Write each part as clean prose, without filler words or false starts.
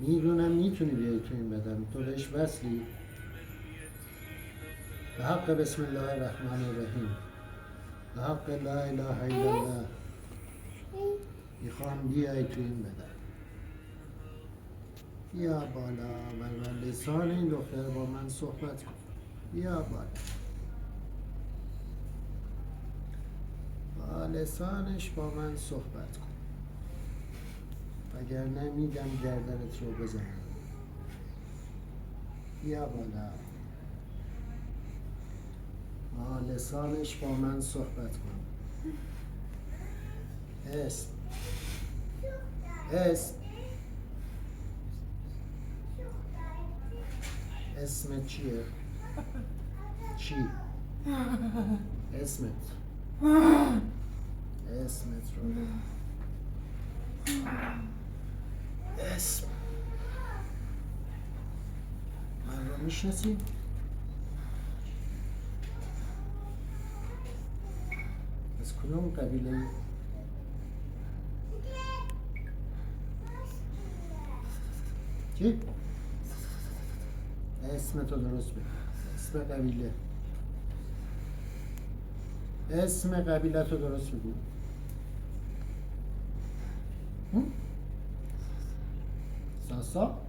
میدونم میتونی بیای تو این بدن، تو بهش وصلی. به حق بسم الله الرحمن الرحیم، به حق لا اله الا الله، میخوام بیای تو این بدن. بیا بالا و لسان این دختر با من صحبت کن. بیا بالا، با لسانش با من صحبت کن، وگرنه میگم گردنت رو بزنم. بیا بالا، با لسانش با من صحبت کن. اسم اسمت چیه؟ چی؟ اسمت رو اسم من رو میشناسی؟ از کدوم قبیله ای؟ چی؟ اسمتو درست بگو. اسم قبیله، اسم قبیله تو درست بگو. ساسا؟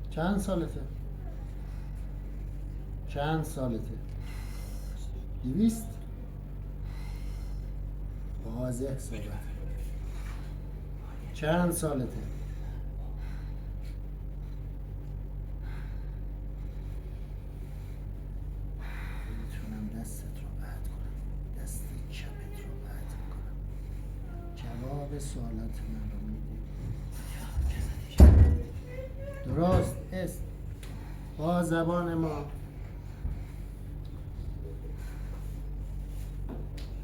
چند سالته؟ 200؟ واضح صحبت. چند سالته؟ میتونم دستت رو قطع کنم، دست چپت رو قطع کنم. جواب سوالات من رو میدی. درست است. با زبان ما.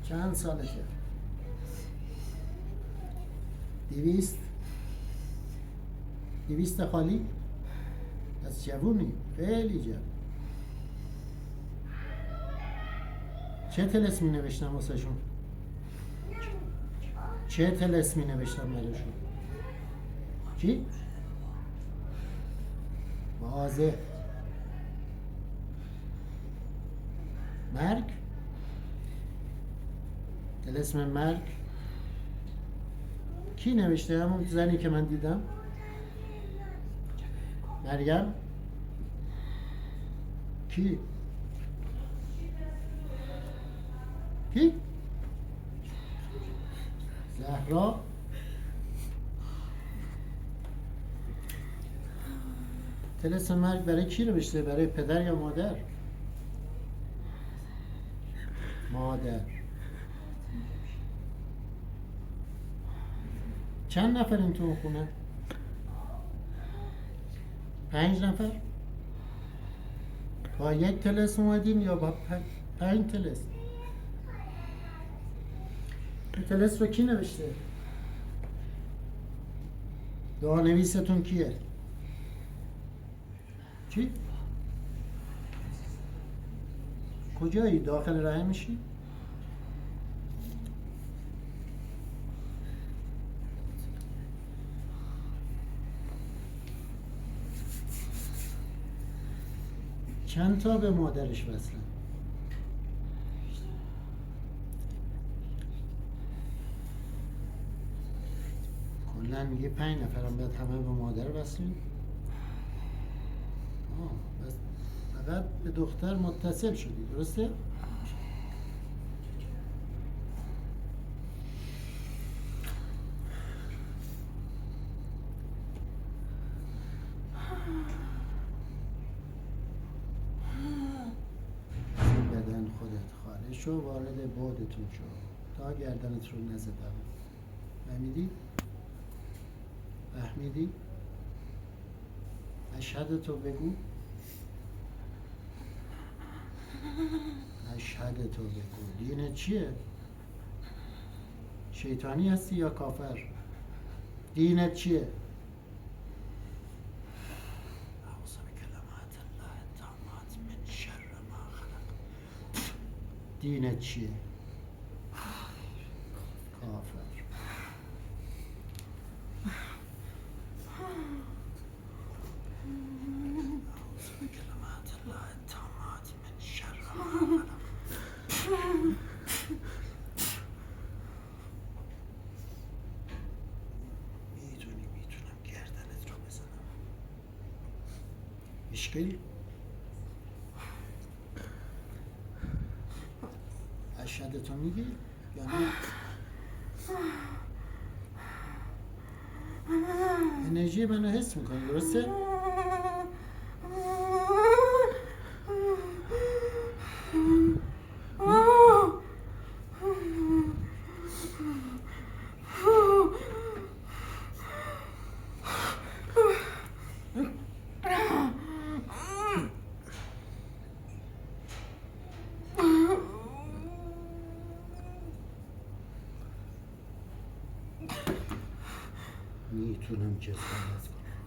چند سالته؟ 200 خالی؟ از جوونی، خیلی جوون. چه طلسمی نوشتم واسه شون؟ چه طلسمی نوشتم براشون؟ چی؟ واضح. مرگ؟ طلسم مرگ؟ کی نوشته؟ همون زنی که من دیدم؟ مریم؟ کی؟ زهرا؟ طلسم مرگ برای کی نوشته؟ برای پدر یا مادر؟ مادر. چند نفرین تو اون خونه؟ 5 نفر؟ با یک طلسم اومدین یا با 5 طلسم؟ این طلسم رو کی نوشته؟ دعا نویستون کیه؟ چی؟ کجایی؟ داخل رحم میشی؟ چند تا به مادرش وصلن؟ کلا میگه 5 نفرم باید همه به مادر وصلین؟ بس فقط به دختر متصل شدی، درسته؟ بدن خودت خارج شو، وارد بعدتون شو تا گردنت رو نزدم. فهمیدی؟ اشهد تو بگو. اشهد تو بگو. دینت چیه؟ شیطانی هستی یا کافر؟ دینت چیه؟ اعوذ بکلمات الله التامات من شر ما خلق. دینت چیه؟ کافر. اشکال اشهدتو میگی یا نه؟ انرژی منو حس میکنی درسته؟ میتونم جسارت کنم.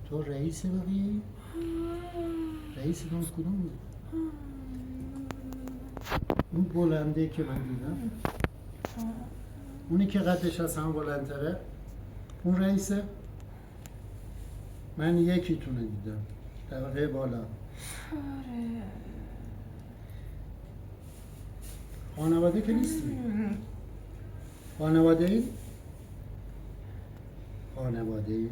تو رئیس بقیه؟ رئیس دون کدوم بود؟ اون بلنده که من دیدم اونی که قدش از هم بلندتره اون رئیسه؟ من یکی تونه دیدم طبقه بالا. خانواده که نیستی؟ خانواده ای؟ خانواده ای؟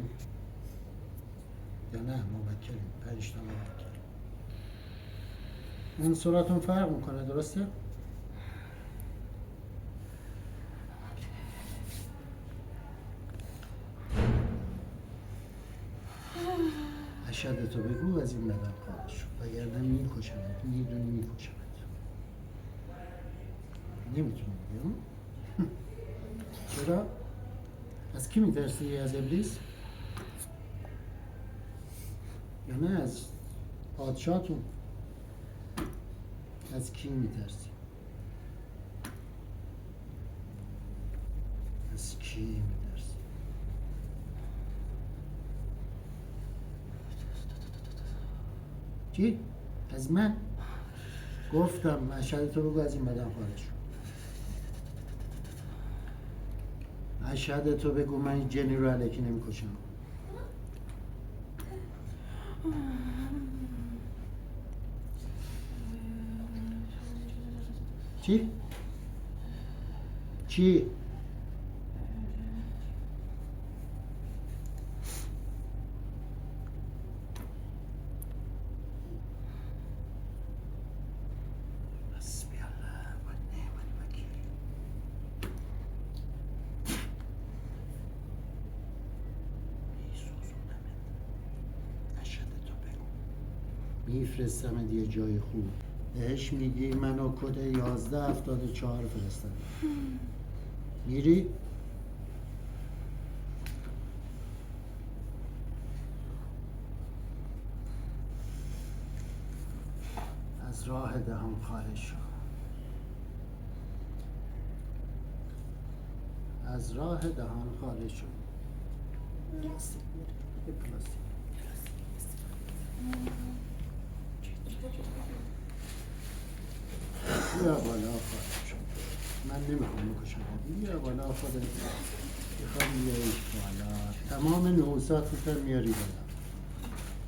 یا نه موکلیم 5 تا موکل. منصوراتون فرق میکنه درسته؟ اشهدتو بگو از این بدن خارج شو وگرنه میکشمت. میدونی میکشمت. نمیتونی بگم. چرا؟ از کی میترسی؟ از ابلیس؟ یا نه از پادشاهتون؟ از کی میترسی؟ از کی میترسی؟ چی؟ از من؟ گفتم اشهدتو بگو از این بدن خارج شو. اشهدتو بگو من این جنی رو علکی نمیکشم. چی؟ چی؟ حسبی الله و نعم الوکیل. اشهدتو بگو میفرستم یه جای خوب. بهش میگی منو کد 1174 فرستم. میری؟ از راه دهان خارج شو. از راه دهان خارج شو. پلاستیک میره. پلاستیک. بیا بالا خارج شو. من نمیخوام بکشم. بیا بالا خودت. میخوام بیایش بالا. تمام نحوساتت رو میاری بالا.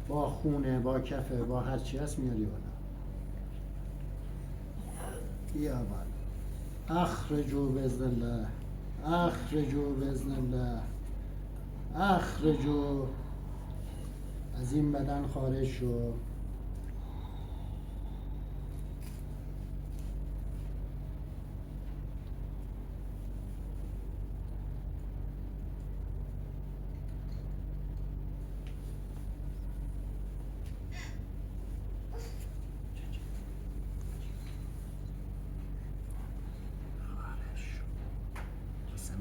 با خونه، با کفه، با هر چی هست میاری بالا. بیا بالا. اخرجو باذن الله. اخرجو باذن الله. اخرجو. از این بدن خارج شو.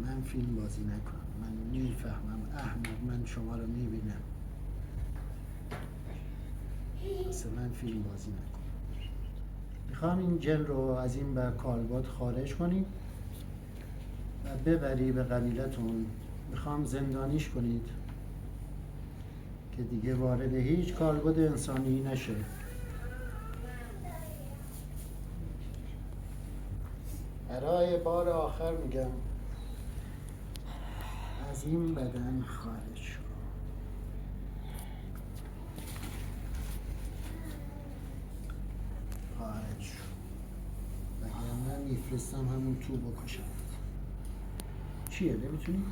من فیلم بازی نکنم. من میفهمم احمد. من شما رو میبینم. مثل من فیلم بازی نکنم. میخوام این جن رو از این بر کالبد خارج کنید و ببری به قبیلتون. میخوام زندانیش کنید که دیگه وارد هیچ کالبد انسانی نشه. برای بار آخر میگم از این بدن خارج شو. خارج شو. وگرنه بفرستم همون تو بکشم. چیه نمیتونی؟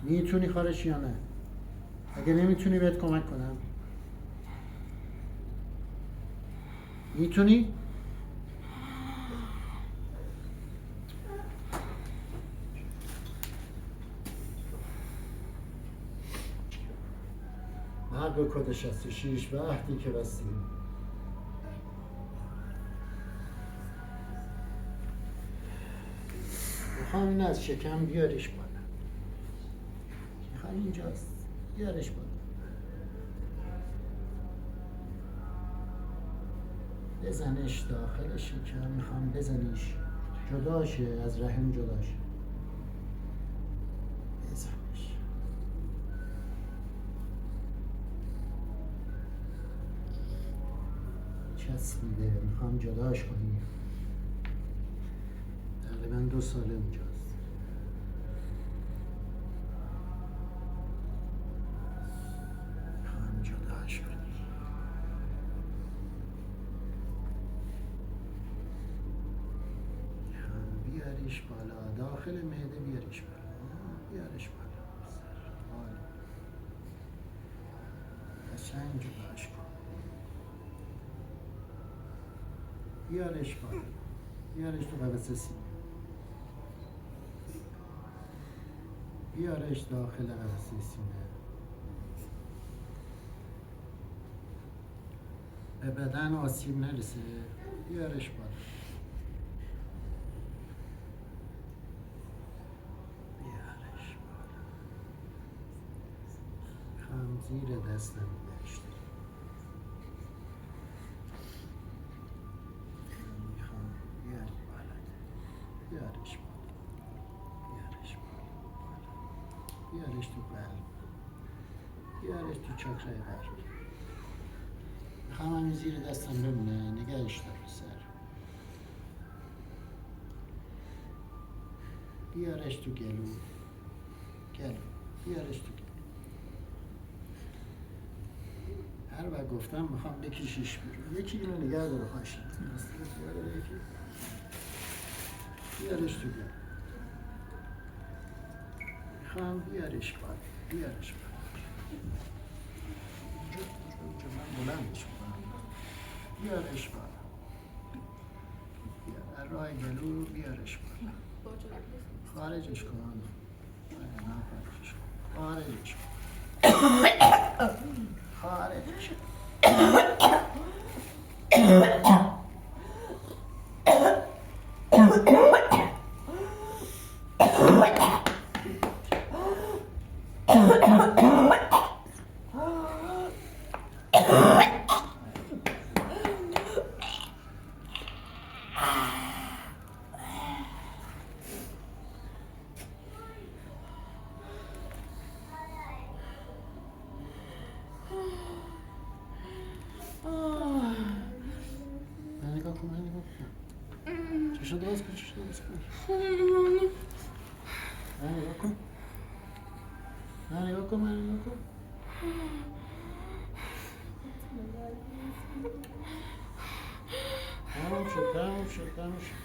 میتونی خارج یا نه؟ اگه نمیتونی بهت کمک کنم. میتونی؟ حق کد 66 و عهدی که بستیم. میخوام این از شکم بیاریش بالا. میخوام اینجاست بیارش بالا. بزنش داخل شکم. میخوام بزنیش جداشه از رحم جداشه. بزنش. چسبیده. میخوام جداش کنی. تقریبا 2 ساله اونجاست. میخوام جداش کنی. بیاریش بالا. داخل معده بیاریش بالا. بیاریش بالا. عالی. قشنگ جداش کن. بیارش بالا. بیارش تو قفسه سینه. بیارش داخل قفسه سینه. به بدن آسیب نرسه. بیارش بالا. بیارش بالا. میخوام زیر دستم نگهش داری. میخوام بیاری بالا. بیارش بالا. بیارش بالا. بیارش تو قلب. بیارش تو چاکرای قلب. میخوام همین زیر دستم بمونه. نگهش دار سر. بیارش تو گلو. بیارش تو گلو. هر وقت گفتم میخوام بکشیش بیرون. یکی اینو نگه داره پاشید. بیارش تو گلو. میخوام بیارش بالا. بیارش بالا. اینجا من بلندش کنم. بیارش بالا. بیار. راه گلو بیارش بالا. خارجش کن. نه خارجش کن. خارجش کن. خارجش کن. چشم دراز کن. نگاه کن. تمام شد.